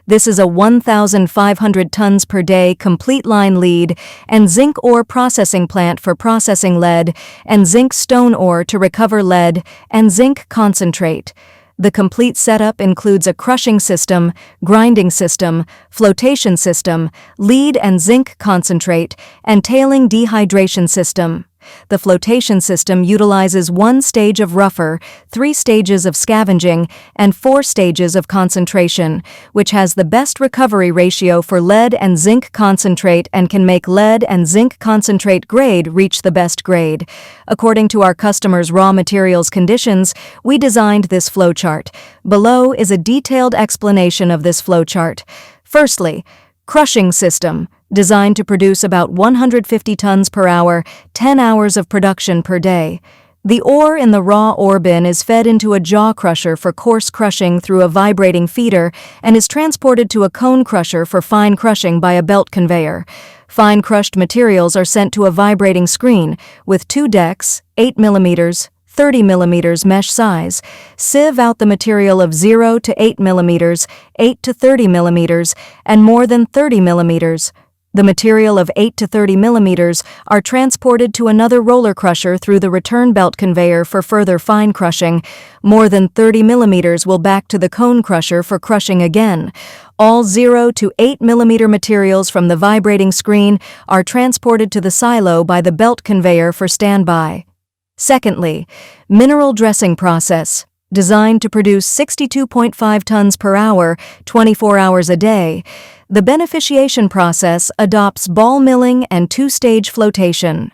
This is a 1,500 tons per day complete line lead and zinc ore processing plant for processing lead and zinc stone ore to recover lead and zinc concentrate. The complete setup includes a crushing system, grinding system, flotation system, lead and zinc concentrate, and tailing dehydration system. The flotation system utilizes 1 stage of rougher, 3 stages of scavenging, and 4 stages of concentration, which has the best recovery ratio for lead and zinc concentrate and can make lead and zinc concentrate grade reach the best grade. According to our customers' raw materials conditions, we designed this flowchart. Below is a detailed explanation of this flowchart. Firstly, crushing system, designed to produce about 150 tons per hour, 10 hours of production per day. The ore in the raw ore bin is fed into a jaw crusher for coarse crushing through a vibrating feeder and is transported to a cone crusher for fine crushing by a belt conveyor. Fine crushed materials are sent to a vibrating screen with 2 decks, 8 mm, 30 mm mesh size, sieve out the material of 0 to 8 mm, 8 to 30 mm, and more than 30 mm. The material of 8 to 30 mm are transported to another roller crusher through the return belt conveyor for further fine crushing. More than 30 mm will back to the cone crusher for crushing again. All 0 to 8 mm materials from the vibrating screen are transported to the silo by the belt conveyor for standby. Secondly, mineral dressing process, designed to produce 62.5 tons per hour, 24 hours a day. The beneficiation process adopts ball milling and 2-stage flotation.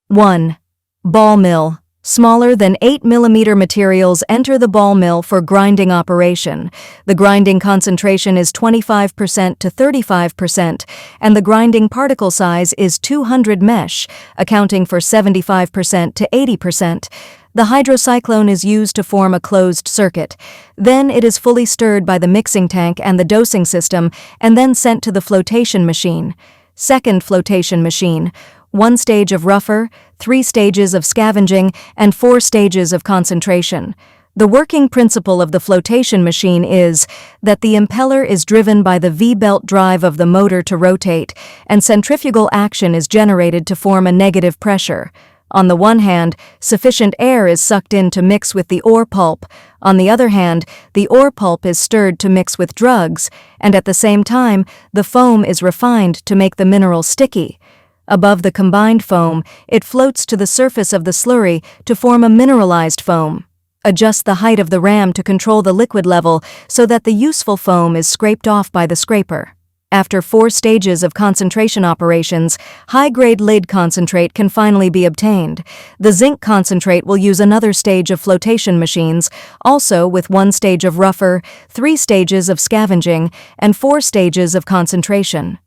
1. Ball mill. Smaller than 8 mm materials enter the ball mill for grinding operation. The grinding concentration is 25% to 35%, and the grinding particle size is 200 mesh, accounting for 75% to 80%. The hydrocyclone is used to form a closed circuit. Then it is fully stirred by the mixing tank and the dosing system, and then sent to the flotation machine. Second flotation machine. 1 stage of rougher, 3 stages of scavenging, and 4 stages of concentration. The working principle of the flotation machine is that the impeller is driven by the V-belt drive of the motor to rotate, and centrifugal action is generated to form a negative pressure. On the one hand, sufficient air is sucked in to mix with the ore pulp. On the other hand, the ore pulp is stirred to mix with drugs, and at the same time, the foam is refined to make the mineral sticky. Above the combined foam, it floats to the surface of the slurry to form a mineralized foam. Adjust the height of the ram to control the liquid level so that the useful foam is scraped off by the scraper. After 4 stages of concentration operations, high-grade lead concentrate can finally be obtained. The zinc concentrate will use another stage of flotation machines, also with 1 stage of rougher, 3 stages of scavenging, and 4 stages of concentration.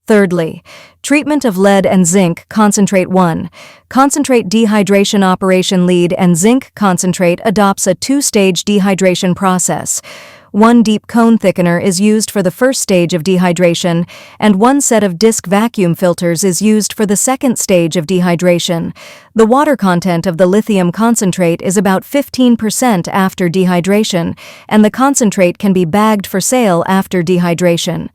Thirdly, treatment of lead and zinc concentrate 1. Concentrate dehydration operation lead and zinc concentrate adopts a 2-stage dehydration process. 1 deep cone thickener is used for the first stage of dehydration, and 1 set of disc vacuum filters is used for the second stage of dehydration. The water content of the lithium concentrate is about 15% after dehydration, and the concentrate can be bagged for sale after dehydration.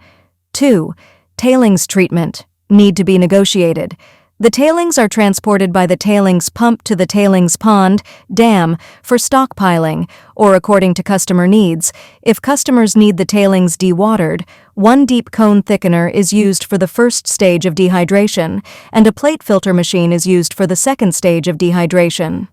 2. Tailings treatment. Need to be negotiated. The tailings are transported by the tailings pump to the tailings pond, dam, for stockpiling, or according to customer needs. If customers need the tailings dewatered, 1 deep cone thickener is used for the first stage of dehydration, and a plate filter machine is used for the second stage of dehydration.